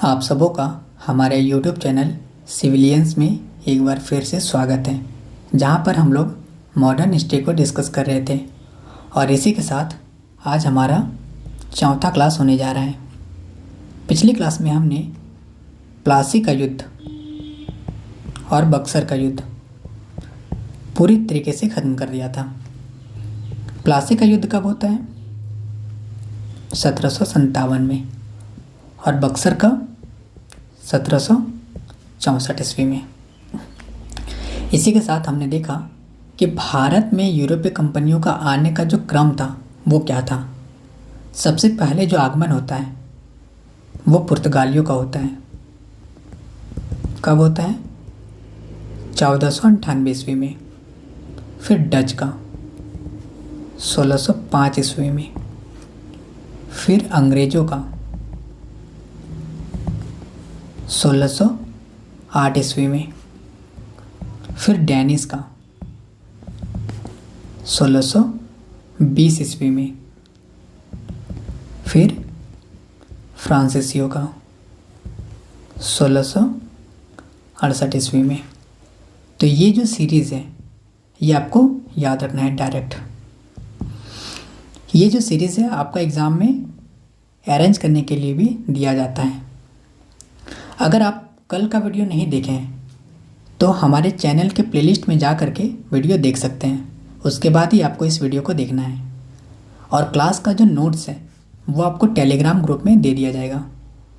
आप सबों का हमारे YouTube चैनल सिविलियंस में एक बार फिर से स्वागत है, जहां पर हम लोग मॉडर्न हिस्ट्री को डिस्कस कर रहे थे और इसी के साथ आज हमारा चौथा क्लास होने जा रहा है। पिछली क्लास में हमने प्लासी का युद्ध और बक्सर का युद्ध पूरी तरीके से ख़त्म कर दिया था। प्लासी का युद्ध कब होता है? 1757 में और बक्सर का 1764 ईस्वी में। इसी के साथ हमने देखा कि भारत में यूरोपीय कंपनियों का आने का जो क्रम था वो क्या था। सबसे पहले जो आगमन होता है वो पुर्तगालियों का होता है। कब होता है? 1498 ईस्वी में। फिर डच का 1605 ईस्वी में। फिर अंग्रेज़ों का 1608 ईस्वी में। फिर डैनिश का 1620 ईस्वी में। फिर फ्रांसीसियों का 1668 ईस्वी में। तो ये जो सीरीज़ है ये आपको याद रखना है डायरेक्ट। ये जो सीरीज़ है आपका एग्ज़ाम में अरेंज करने के लिए भी दिया जाता है। अगर आप कल का वीडियो नहीं देखे हैं तो हमारे चैनल के प्लेलिस्ट में जा कर के वीडियो देख सकते हैं। उसके बाद ही आपको इस वीडियो को देखना है और क्लास का जो नोट्स है वो आपको टेलीग्राम ग्रुप में दे दिया जाएगा।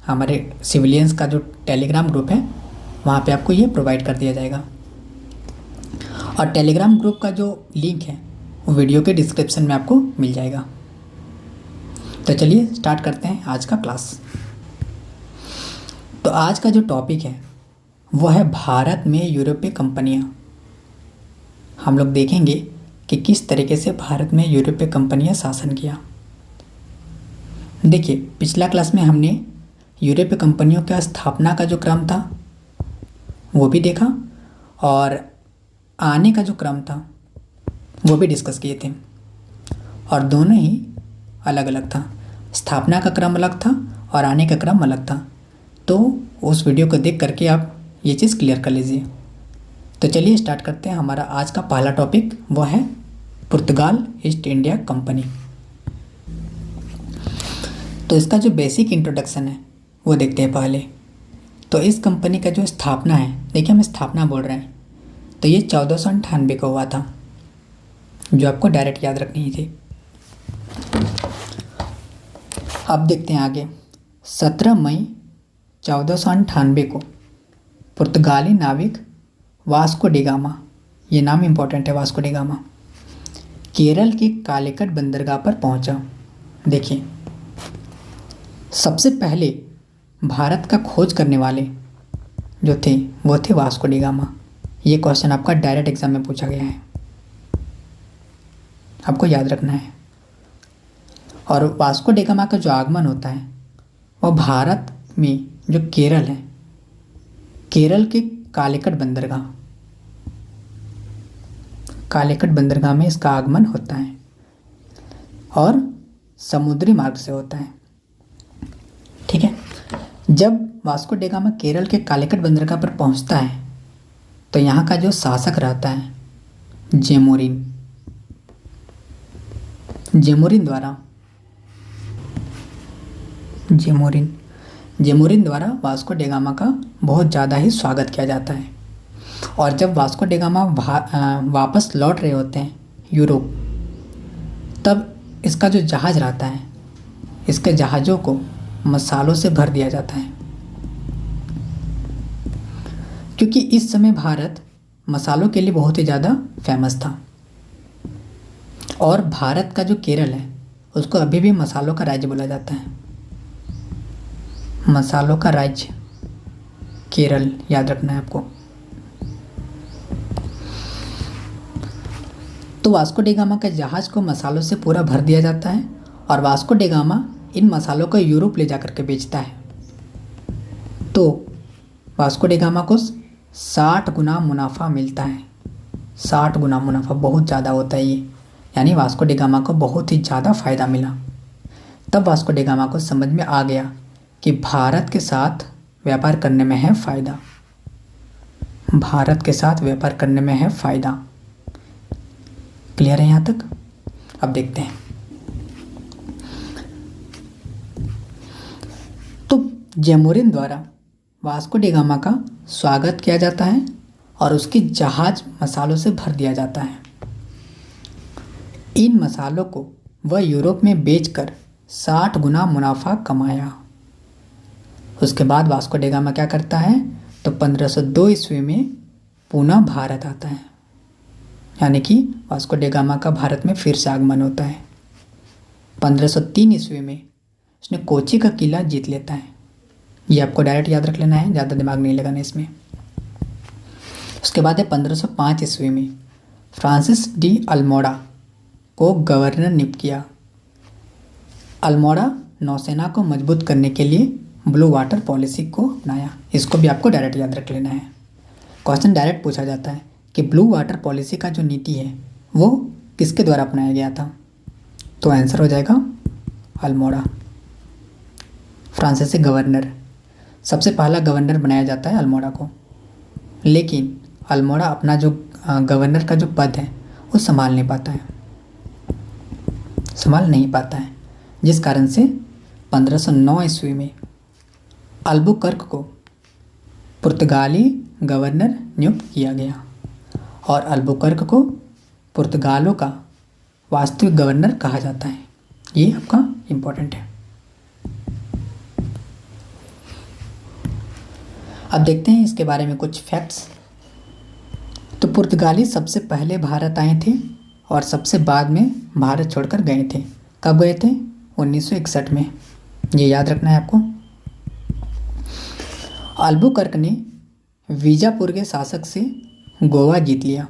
हमारे सिविलियंस का जो टेलीग्राम ग्रुप है वहाँ पे आपको ये प्रोवाइड कर दिया जाएगा और टेलीग्राम ग्रुप का जो लिंक है वो वीडियो के डिस्क्रिप्शन में आपको मिल जाएगा। तो चलिए स्टार्ट करते हैं आज का क्लास। तो आज का जो टॉपिक है वो है भारत में यूरोपीय कंपनियां। हम लोग देखेंगे कि किस तरीके से भारत में यूरोपीय कंपनियां शासन किया। देखिए, पिछला क्लास में हमने यूरोपीय कंपनियों का स्थापना का जो क्रम था वो भी देखा और आने का जो क्रम था वो भी डिस्कस किए थे और दोनों ही अलग अलग था। स्थापना का क्रम अलग था और आने का क्रम अलग था। तो उस वीडियो को देख करके आप ये चीज़ क्लियर कर लीजिए। तो चलिए स्टार्ट करते हैं। हमारा आज का पहला टॉपिक वो है पुर्तगाल ईस्ट इंडिया कंपनी। तो इसका जो बेसिक इंट्रोडक्शन है वो देखते हैं पहले। तो इस कंपनी का जो स्थापना है, देखिए हम स्थापना बोल रहे हैं, तो ये 1498 को हुआ था, जो आपको डायरेक्ट याद रखनी ही थी। अब देखते हैं आगे। 17 मई 1498 को पुर्तगाली नाविक वास्को डी गामा, ये नाम इम्पोर्टेंट है, वास्को डी गामा केरल के कालीकट बंदरगाह पर पहुंचा। देखिए, सबसे पहले भारत का खोज करने वाले जो थे वो थे वास्को डी गामा। ये क्वेश्चन आपका डायरेक्ट एग्जाम में पूछा गया है, आपको याद रखना है। और वास्को डी गामा का जो आगमन होता है वो भारत में जो केरल है, केरल के कालीकट बंदरगाह में इसका आगमन होता है और समुद्री मार्ग से होता है। ठीक है। जब वास्को डी गामा केरल के कालीकट बंदरगाह पर पहुंचता है तो यहाँ का जो शासक रहता है जेमोरिन द्वारा वास्को डी गामा का बहुत ज़्यादा ही स्वागत किया जाता है। और जब वास्को डी गामा वापस लौट रहे होते हैं यूरोप, तब इसका जो जहाज़ रहता है, इसके जहाज़ों को मसालों से भर दिया जाता है, क्योंकि इस समय भारत मसालों के लिए बहुत ही ज़्यादा फेमस था। और भारत का जो केरल है उसको अभी भी मसालों का राज्य बोला जाता है। मसालों का राज्य केरल, याद रखना है आपको। तो वास्को डी गामा के जहाज़ को मसालों से पूरा भर दिया जाता है और वास्को डी गामा इन मसालों को यूरोप ले जाकर के बेचता है। तो वास्को डी गामा को 60 गुना मुनाफा मिलता है। 60 गुना मुनाफा बहुत ज़्यादा होता है ये, यानी वास्को डी गामा को बहुत ही ज़्यादा फ़ायदा मिला। तब वास्को डी गामा को समझ में आ गया कि भारत के साथ व्यापार करने में है फ़ायदा। भारत के साथ व्यापार करने में है फ़ायदा। क्लियर है यहाँ तक? अब देखते हैं। तो जैमोरिन द्वारा वास्को डी गामा का स्वागत किया जाता है और उसकी जहाज मसालों से भर दिया जाता है। इन मसालों को वह यूरोप में बेचकर 60 गुना मुनाफा कमाया। उसके बाद वास्को डी गामा क्या करता है, तो 1502 ईस्वी में पुनः भारत आता है, यानी कि वास्को डी गामा का भारत में फिर से आगमन होता है। 1503 ईस्वी में उसने कोची का किला जीत लेता है। ये आपको डायरेक्ट याद रख लेना है, ज़्यादा दिमाग नहीं लगाना इसमें। उसके बाद है 1505 ईस्वी में फ्रांसिस डी अल्मोड़ा को गवर्नर नियुक्त किया। अल्मोड़ा नौसेना को मजबूत करने के लिए ब्लू वाटर पॉलिसी को अपनाया। इसको भी आपको डायरेक्ट याद रख लेना है। क्वेश्चन डायरेक्ट पूछा जाता है कि ब्लू वाटर पॉलिसी का जो नीति है वो किसके द्वारा अपनाया गया था, तो आंसर हो जाएगा अल्मोड़ा। फ्रांसीसी गवर्नर, सबसे पहला गवर्नर बनाया जाता है अल्मोड़ा को, लेकिन अल्मोड़ा अपना जो गवर्नर का जो पद है वो संभाल नहीं पाता है, जिस कारण से 1509 ईस्वी में अल्बुकर्क को पुर्तगाली गवर्नर नियुक्त किया गया और अल्बुकर्क को पुर्तगालों का वास्तविक गवर्नर कहा जाता है। ये आपका इम्पोर्टेंट है। अब देखते हैं इसके बारे में कुछ फैक्ट्स। तो पुर्तगाली सबसे पहले भारत आए थे और सबसे बाद में भारत छोड़कर गए थे। कब गए थे? 1961 में। ये याद रखना है आपको। अल्बुकर्क ने बीजापुर के शासक से गोवा जीत लिया।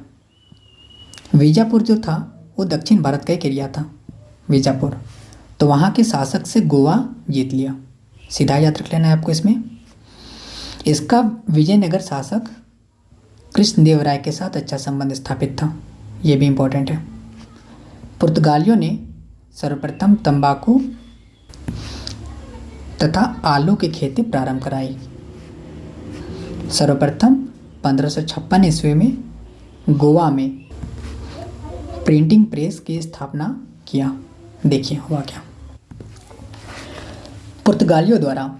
बीजापुर जो था वो दक्षिण भारत का एक एरिया था, बीजापुर। तो वहाँ के शासक से गोवा जीत लिया। सीधा याद रख लेना है आपको इसमें। इसका विजयनगर शासक कृष्णदेवराय के साथ अच्छा संबंध स्थापित था। ये भी इम्पोर्टेंट है। पुर्तगालियों ने सर्वप्रथम तंबाकू तथा आलू की खेती प्रारंभ कराई। सर्वप्रथम 1556 ईस्वी में गोवा में प्रिंटिंग प्रेस की स्थापना किया। देखिए हुआ क्या। पुर्तगालियों द्वारा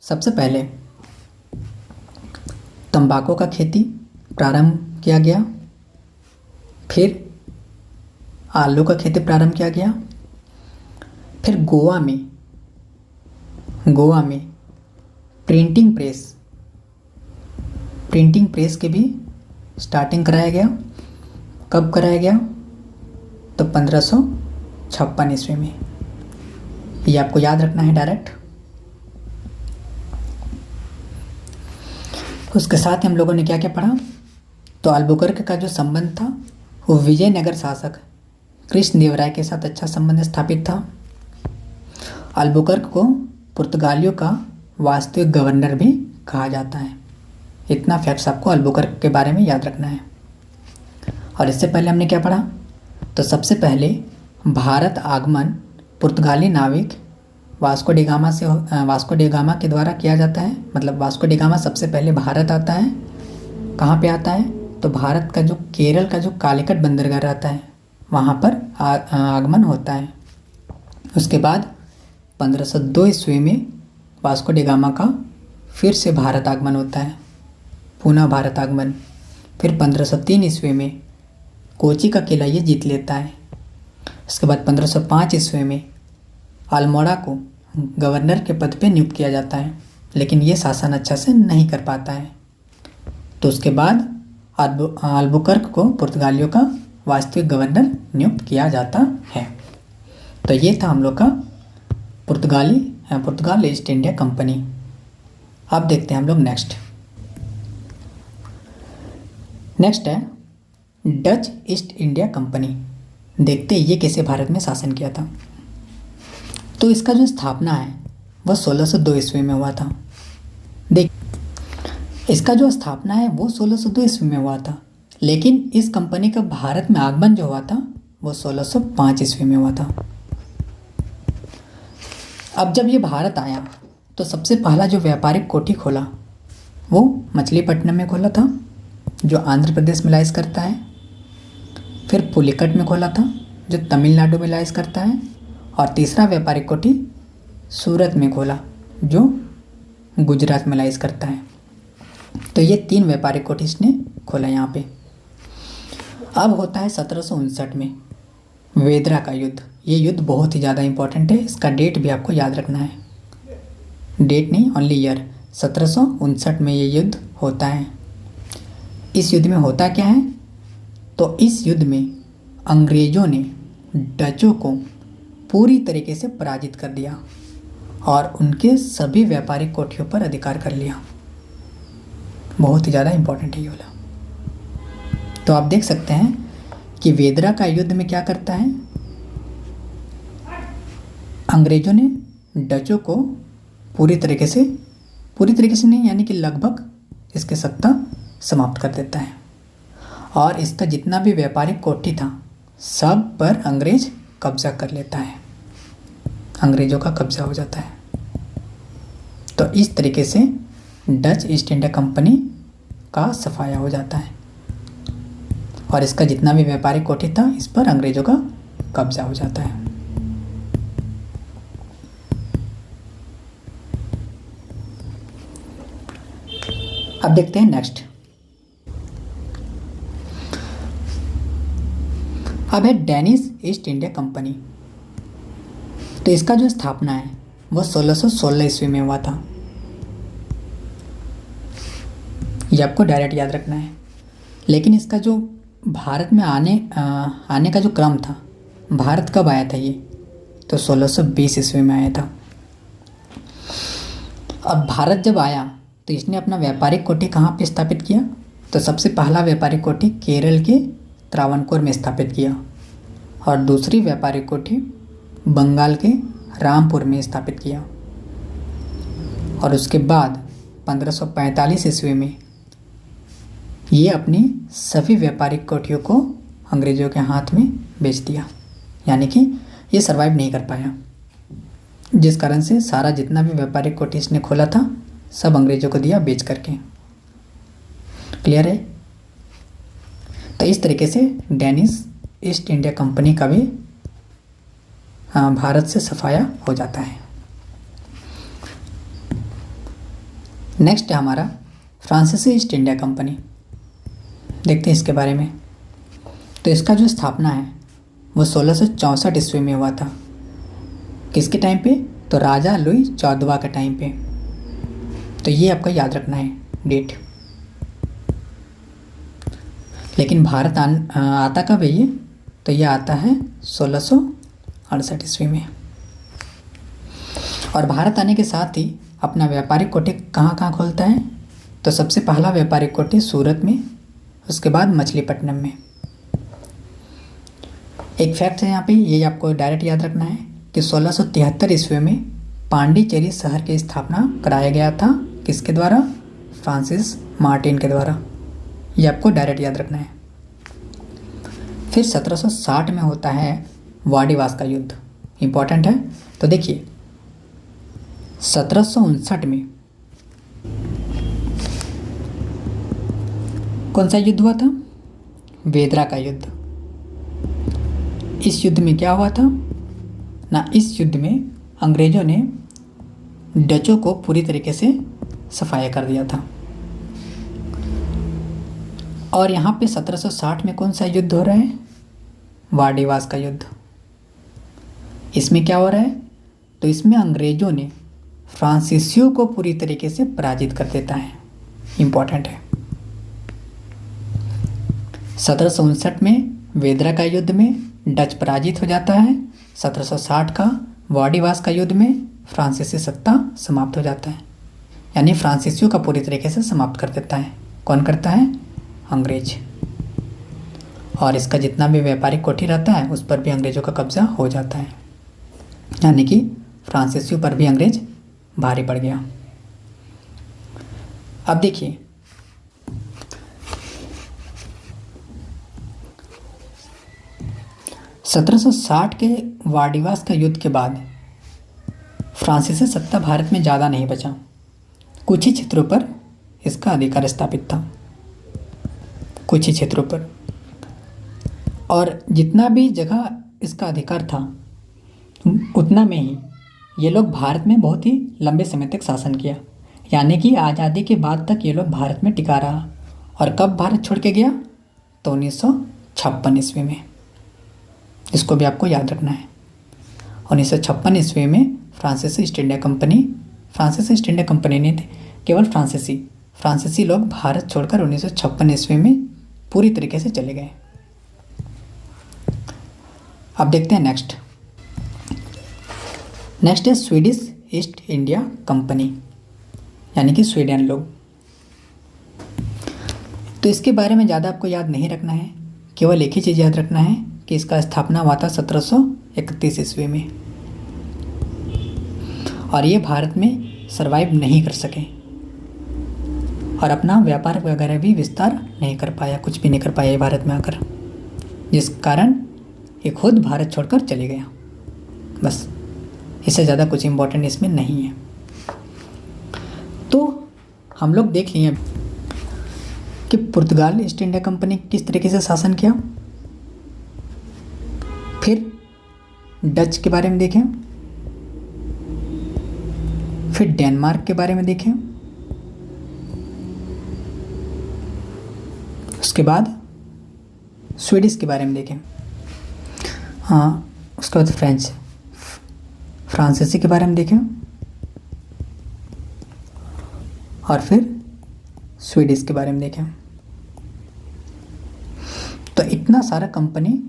सबसे पहले तंबाकू का खेती प्रारंभ किया गया, फिर आलू का खेती प्रारंभ किया गया, फिर गोवा में प्रिंटिंग प्रेस के भी स्टार्टिंग कराया गया। कब कराया गया? तो 1556 ईस्वी में। ये आपको याद रखना है डायरेक्ट। उसके साथ हम लोगों ने क्या क्या पढ़ा, तो अल्बुकर्क का जो संबंध था वो विजयनगर शासक कृष्णदेवराय के साथ अच्छा संबंध स्थापित था। अल्बुकर्क को पुर्तगालियों का वास्तविक गवर्नर भी कहा जाता है। इतना फैक्ट्स आपको अल्बुकर्क के बारे में याद रखना है। और इससे पहले हमने क्या पढ़ा, तो सबसे पहले भारत आगमन पुर्तगाली नाविक वास्को डी गामा के द्वारा किया जाता है। मतलब वास्को डी गामा सबसे पहले भारत आता है। कहाँ पे आता है? तो भारत का जो केरल का जो कालीकट बंदरगाह रहता है वहाँ पर आगमन होता है। उसके बाद 1502 ईस्वी में वास्को डी गामा का फिर से भारत आगमन होता है, पुनः भारत आगमन। फिर 1503 ईस्वी में कोची का किला ये जीत लेता है। उसके बाद 1505 ईस्वी में अल्मोड़ा को गवर्नर के पद पे नियुक्त किया जाता है, लेकिन ये शासन अच्छा से नहीं कर पाता है। तो उसके बाद अल्बुकर्क को पुर्तगालियों का वास्तविक गवर्नर नियुक्त किया जाता है। तो ये था हम लोग का पुर्तगाल ईस्ट इंडिया कंपनी। अब देखते हैं हम लोग नेक्स्ट है डच ईस्ट इंडिया कंपनी। देखते हैं ये कैसे भारत में शासन किया था। तो इसका जो स्थापना है वह 1602 ईस्वी में हुआ था। इसका जो स्थापना है वो 1602 ईस्वी में हुआ था, लेकिन इस कंपनी का भारत में आगमन जो हुआ था वो 1605 ईस्वी में हुआ था। अब जब ये भारत आया तो सबसे पहला जो व्यापारिक कोठी खोला वो मछलीपट्टनम में खोला था, जो आंध्र प्रदेश में लाइस करता है। फिर पुलिकट में खोला था, जो तमिलनाडु में लाइस करता है। और तीसरा व्यापारिक कोठी सूरत में खोला, जो गुजरात में लाइस करता है। तो ये 3 व्यापारिक कोठी इसने खोला यहाँ पे। अब होता है 1759 में वेदरा का युद्ध। ये युद्ध बहुत ही ज़्यादा इंपॉर्टेंट है, इसका डेट भी आपको याद रखना है, डेट नहीं ओनली ईयर। 1759 में ये युद्ध होता है। इस युद्ध में होता क्या है, तो इस युद्ध में अंग्रेज़ों ने डचों को पूरी तरीके से पराजित कर दिया और उनके सभी व्यापारिक कोठियों पर अधिकार कर लिया। बहुत ही ज़्यादा इंपॉर्टेंट है ये वाला। तो आप देख सकते हैं कि वेदरा का युद्ध में क्या करता है, अंग्रेज़ों ने डचों को पूरी तरीके से नहीं, यानी कि लगभग इसकी सत्ता समाप्त कर देता है और इसका जितना भी व्यापारिक कोठी था सब पर अंग्रेज कब्जा कर लेता है, अंग्रेज़ों का कब्जा हो जाता है। तो इस तरीके से डच ईस्ट इंडिया कंपनी का सफाया हो जाता है और इसका जितना भी व्यापारिक कोठी था इस पर अंग्रेज़ों का कब्जा हो जाता है। अब देखते हैं नेक्स्ट। अब है डेनिश ईस्ट इंडिया कंपनी। तो इसका जो स्थापना है वो 1616 ईस्वी में हुआ था। ये आपको डायरेक्ट याद रखना है। लेकिन इसका जो भारत में आने का जो क्रम था, भारत कब आया था ये, तो 1620 ईस्वी में आया था। अब भारत जब आया तो इसने अपना व्यापारिक कोठी कहाँ पे स्थापित किया, तो सबसे पहला व्यापारिक कोठी केरल के त्रावणकोर में स्थापित किया और दूसरी व्यापारिक कोठी बंगाल के रामपुर में स्थापित किया। और उसके बाद 1545 ईस्वी में ये अपनी सभी व्यापारिक कोठियों को अंग्रेज़ों के हाथ में बेच दिया, यानी कि ये सर्वाइव नहीं कर पाया, जिस कारण से सारा जितना भी व्यापारिक कोठी इसने खोला था सब अंग्रेज़ों को दिया बेच करके। क्लियर है। तो इस तरीके से डेनिश ईस्ट इंडिया कंपनी का भी भारत से सफाया हो जाता है। नेक्स्ट है हमारा फ्रांसीसी ईस्ट इंडिया कंपनी। देखते हैं इसके बारे में। तो इसका जो स्थापना है वो 1664 ईस्वी में हुआ था। किसके टाइम पे, तो राजा लुई 14वां के टाइम पे। तो ये आपका याद रखना है डेट। लेकिन भारत आता कब है ये, तो ये आता है 1668 ईस्वी में। और भारत आने के साथ ही अपना व्यापारिक कोठी कहाँ खोलता है, तो सबसे पहला व्यापारिक कोठी सूरत में, उसके बाद मछलीपट्टनम में। एक फैक्ट है यहाँ पे, ये आपको डायरेक्ट याद रखना है कि 1673 ईस्वी में पांडिचेरी शहर की स्थापना कराया गया था। किसके द्वारा, फ्रांसिस मार्टिन के द्वारा। ये आपको डायरेक्ट याद रखना है। फिर 1760 में होता है वाडीवास का युद्ध, इम्पॉर्टेंट है। तो देखिए 1759 में कौन सा युद्ध हुआ था, वेदरा का युद्ध। इस युद्ध में क्या हुआ था ना, इस युद्ध में अंग्रेज़ों ने डचों को पूरी तरीके से सफाया कर दिया था। और यहाँ पे 1760 में कौन सा युद्ध हो रहा है, वाडीवास का युद्ध। इसमें क्या हो रहा है, तो इसमें अंग्रेज़ों ने फ्रांसीसियों को पूरी तरीके से पराजित कर देता है, इम्पॉर्टेंट है। 1759 में वेदरा का युद्ध में डच पराजित हो जाता है। 1760 का वाडीवास का युद्ध में फ्रांसीसी सत्ता समाप्त हो जाता है, यानी फ्रांसीसियों का पूरी तरीके से समाप्त कर देता है। कौन करता है, अंग्रेज। और इसका जितना भी व्यापारिक कोठी रहता है उस पर भी अंग्रेज़ों का कब्जा हो जाता है, यानी कि फ्रांसीसियों पर भी अंग्रेज भारी पड़ गया। अब देखिए 1760 के वाडीवास का युद्ध के बाद फ्रांसीसी सत्ता भारत में ज़्यादा नहीं बचा, कुछ ही क्षेत्रों पर इसका अधिकार स्थापित था, कुछ ही क्षेत्रों पर। और जितना भी जगह इसका अधिकार था उतना में ही ये लोग भारत में बहुत ही लंबे समय तक शासन किया, यानी कि आज़ादी के बाद तक ये लोग भारत में टिका रहा। और कब भारत छोड़ के गया? तो 1956 ईस्वी में। इसको भी आपको याद रखना है। 1956 ईस्वी में फ्रांसीसी ईस्ट इंडिया कंपनी नहीं थे, केवल फ्रांसीसी लोग भारत छोड़कर 1956 ईस्वी में पूरी तरीके से चले गए। अब देखते हैं नेक्स्ट है स्वीडिश ईस्ट इंडिया कंपनी, यानी कि स्वीडन लोग। तो इसके बारे में ज़्यादा आपको याद नहीं रखना है, केवल एक ही चीज़ याद रखना है कि इसका स्थापना हुआ था 1731 ईस्वी में, और ये भारत में सरवाइव नहीं कर सके और अपना व्यापार वगैरह भी विस्तार नहीं कर पाया, कुछ भी नहीं कर पाया भारत में आकर, जिस कारण ये खुद भारत छोड़कर चले गया। बस, इससे ज़्यादा कुछ इम्पोर्टेंट इसमें नहीं है। तो हम लोग देख लिए कि पुर्तगाल ईस्ट इंडिया कंपनी किस तरीके से शासन किया, फिर डच के बारे में देखें, फिर डेनमार्क के बारे में देखें, उसके बाद स्वीडिश के बारे में देखें, उसके बाद फ्रांसीसी के बारे में देखें, और फिर स्वीडिश के बारे में देखें। तो इतना सारा कंपनी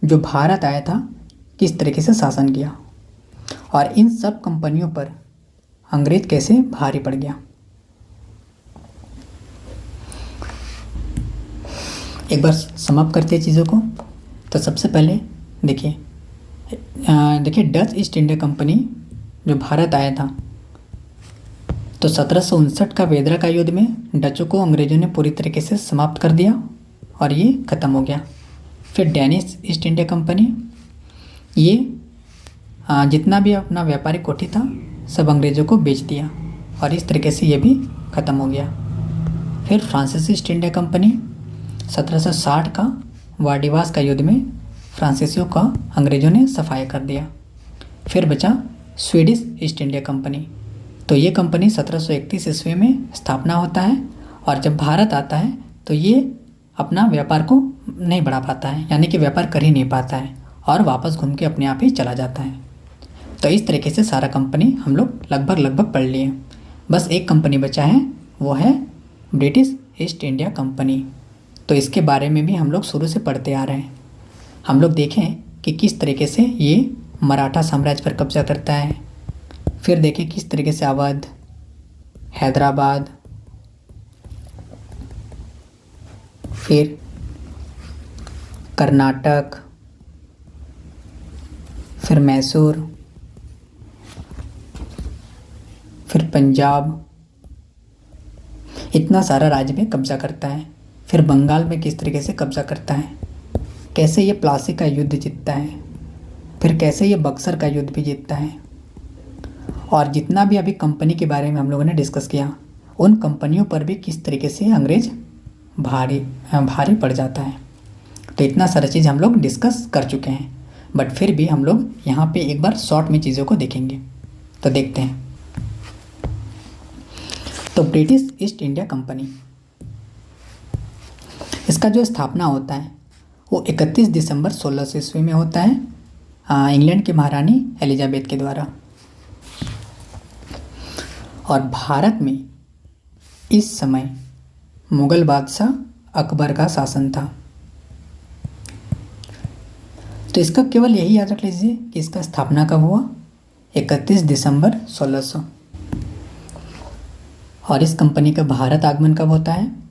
जो भारत आया था किस तरीके से शासन किया, और इन सब कंपनियों पर अंग्रेज कैसे भारी पड़ गया। एक बार समाप्त करते हैं चीज़ों को। तो सबसे पहले देखिए डच ईस्ट इंडिया कंपनी जो भारत आया था, तो 1759 का वेदरा का युद्ध में डचों को अंग्रेजों ने पूरी तरीके से समाप्त कर दिया और ये ख़त्म हो गया। फिर डेनिश ईस्ट इंडिया कंपनी, ये जितना भी अपना व्यापारिक कोठी था सब अंग्रेज़ों को बेच दिया और इस तरीके से ये भी ख़त्म हो गया। फिर फ्रांसीसी ईस्ट इंडिया कंपनी 1760 का वार्डिवास का युद्ध में फ्रांसीसियों का अंग्रेज़ों ने सफाया कर दिया। फिर बचा स्वीडिश ईस्ट इंडिया कंपनी, तो ये कंपनी 1731 ईस्वी में स्थापना होता है और जब भारत आता है तो ये अपना व्यापार को नहीं बढ़ा पाता है, यानी कि व्यापार कर ही नहीं पाता है और वापस घूम के अपने आप ही चला जाता है। तो इस तरीके से सारा कंपनी हम लोग लगभग पढ़ लिए। बस एक कंपनी बचा है, वो है ब्रिटिश ईस्ट इंडिया कंपनी। तो इसके बारे में भी हम लोग शुरू से पढ़ते आ रहे हैं। हम लोग देखें कि किस तरीके से ये मराठा साम्राज्य पर कब्जा करता है, फिर देखें किस तरीके से अवध, हैदराबाद, फिर कर्नाटक, फिर मैसूर, फिर पंजाब, इतना सारा राज्य में कब्जा करता है। फिर बंगाल में किस तरीके से कब्जा करता है, कैसे ये प्लासी का युद्ध जीतता है, फिर कैसे ये बक्सर का युद्ध भी जीतता है। और जितना भी अभी कंपनी के बारे में हम लोगों ने डिस्कस किया, उन कंपनियों पर भी किस तरीके से अंग्रेज भारी पड़ जाता है। तो इतना सारा चीज़ हम लोग डिस्कस कर चुके हैं, बट फिर भी हम लोग यहाँ पे एक बार शॉर्ट में चीज़ों को देखेंगे। तो देखते हैं। तो ब्रिटिश ईस्ट इंडिया कंपनी, इसका जो स्थापना होता है वो 31 दिसंबर 1600 ईस्वी में होता है इंग्लैंड की महारानी एलिजाबेथ के द्वारा। और भारत में इस समय मुग़ल बादशाह अकबर का शासन था। तो इसका केवल यही याद रख लीजिए कि इसका स्थापना कब हुआ, 31 दिसंबर 1600। और इस कंपनी का भारत आगमन कब होता है,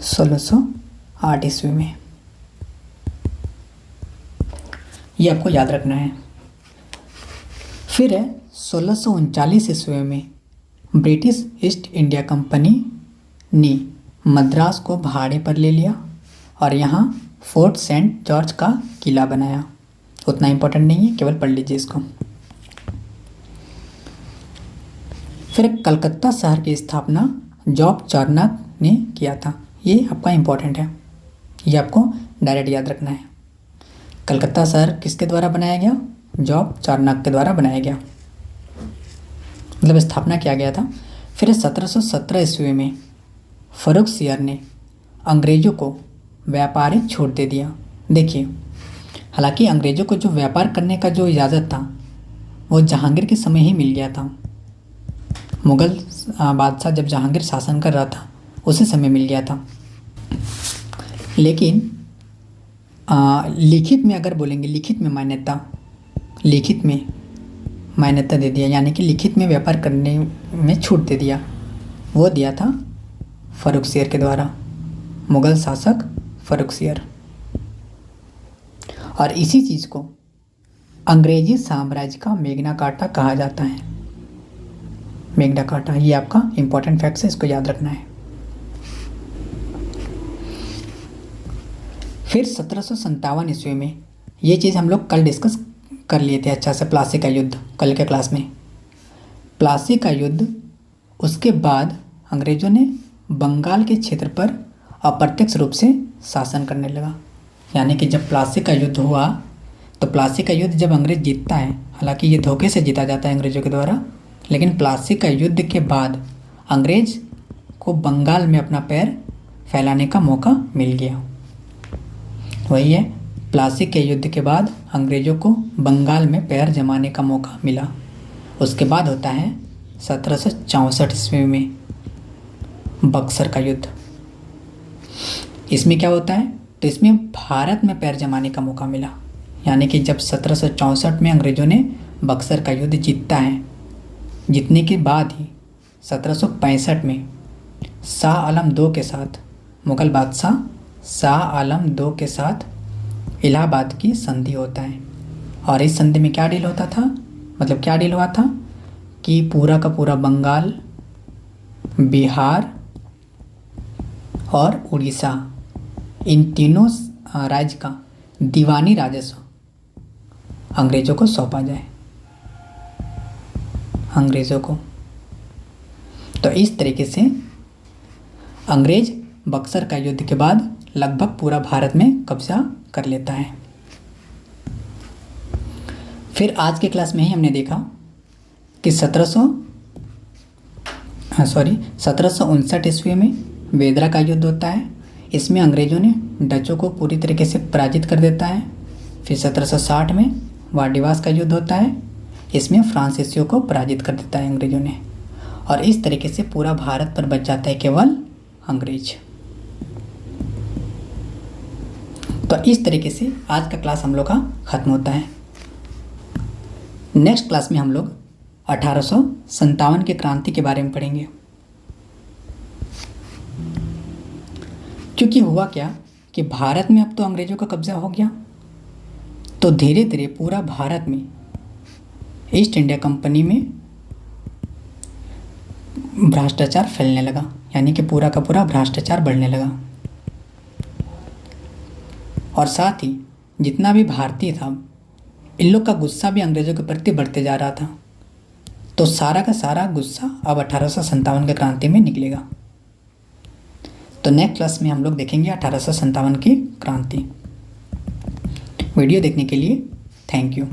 1608 ईस्वी में। ये आपको याद रखना है। फिर है 1639 ईस्वी में ब्रिटिश ईस्ट इंडिया कंपनी ने मद्रास को भाड़े पर ले लिया और यहाँ फोर्ट सेंट जॉर्ज का किला बनाया। उतना इम्पोर्टेंट नहीं है, केवल पढ़ लीजिए इसको। फिर कलकत्ता शहर की स्थापना जॉब चार्नक ने किया था। ये आपका इम्पोर्टेंट है, ये आपको डायरेक्ट याद रखना है। कलकत्ता शहर किसके द्वारा बनाया गया? जॉब चार्नक के द्वारा बनाया गया, मतलब स्थापना किया गया था। फिर 1717 ईस्वी में फर्रुखसियर ने अंग्रेज़ों को व्यापारिक छूट दे दिया। देखिए, हालांकि अंग्रेज़ों को जो व्यापार करने का जो इजाज़त था वो जहांगीर के समय ही मिल गया था। मुग़ल बादशाह जब जहांगीर शासन कर रहा था उसी समय मिल गया था। लेकिन लिखित में अगर बोलेंगे, लिखित में मान्यता दे दिया, यानी कि लिखित में व्यापार करने में छूट दे दिया, वो दिया था फर्रुखसियर के द्वारा, मुग़ल शासक फर्रुखसियर। और इसी चीज़ को अंग्रेजी साम्राज्य का मैग्ना कार्टा कहा जाता है। मैग्ना कार्टा, ये आपका इम्पोर्टेंट फैक्ट है, इसको याद रखना है। फिर 1757 ईस्वी में, ये चीज़ हम लोग कल डिस्कस कर लिए थे अच्छा से, प्लासी का युद्ध, कल के क्लास में। प्लासी का युद्ध, उसके बाद अंग्रेज़ों ने बंगाल के क्षेत्र पर अप्रत्यक्ष रूप से शासन करने लगा। यानी कि जब प्लासी का युद्ध हुआ, तो प्लासी का युद्ध जब अंग्रेज़ जीतता है, हालांकि ये धोखे से जीता जाता है अंग्रेज़ों के द्वारा, लेकिन प्लासी का युद्ध के बाद अंग्रेज़ को बंगाल में अपना पैर फैलाने का मौका मिल गया। वही है, प्लासी के युद्ध के बाद अंग्रेज़ों को बंगाल में पैर जमाने का मौका मिला। उसके बाद होता है 1764 ईस्वी में बक्सर का युद्ध। इसमें क्या होता है? तो इसमें भारत में पैर जमाने का मौका मिला। यानी कि जब 1764 में अंग्रेज़ों ने बक्सर का युद्ध जीतता है, जीतने के बाद ही 1765 में शाह आलम II के साथ, मुग़ल बादशाह शाह आलम II के साथ इलाहाबाद की संधि होता है। और इस संधि में क्या डील होता था, मतलब क्या डील हुआ था कि पूरा का पूरा बंगाल, बिहार और उड़ीसा, इन तीनों राज्य का दीवानी राजस्व अंग्रेज़ों को सौंपा जाए, अंग्रेज़ों को। तो इस तरीके से अंग्रेज़ बक्सर का युद्ध के बाद लगभग पूरा भारत में कब्जा कर लेता है। फिर आज के क्लास में ही हमने देखा कि 1759 ईस्वी में वेदरा का युद्ध होता है। इसमें अंग्रेज़ों ने डचों को पूरी तरीके से पराजित कर देता है। फिर 1760 में वाडिवास का युद्ध होता है। इसमें फ्रांसीसियों को पराजित कर देता है अंग्रेज़ों ने। और इस तरीके से पूरा भारत पर बच जाता है केवल अंग्रेज। तो इस तरीके से आज का क्लास हम लोग का ख़त्म होता है। नेक्स्ट क्लास में हम लोग 1857 की क्रांति के बारे में पढ़ेंगे। क्योंकि हुआ क्या कि भारत में अब तो अंग्रेज़ों का कब्जा हो गया, तो धीरे धीरे पूरा भारत में ईस्ट इंडिया कंपनी में भ्रष्टाचार फैलने लगा। यानी कि पूरा का पूरा भ्रष्टाचार बढ़ने लगा। और साथ ही जितना भी भारतीय था, इन लोग का गुस्सा भी अंग्रेज़ों के प्रति बढ़ते जा रहा था। तो सारा का सारा गुस्सा अब 1857 के क्रांति में निकलेगा। तो नेक्स्ट क्लास में हम लोग देखेंगे 1857 की क्रांति। वीडियो देखने के लिए थैंक यू।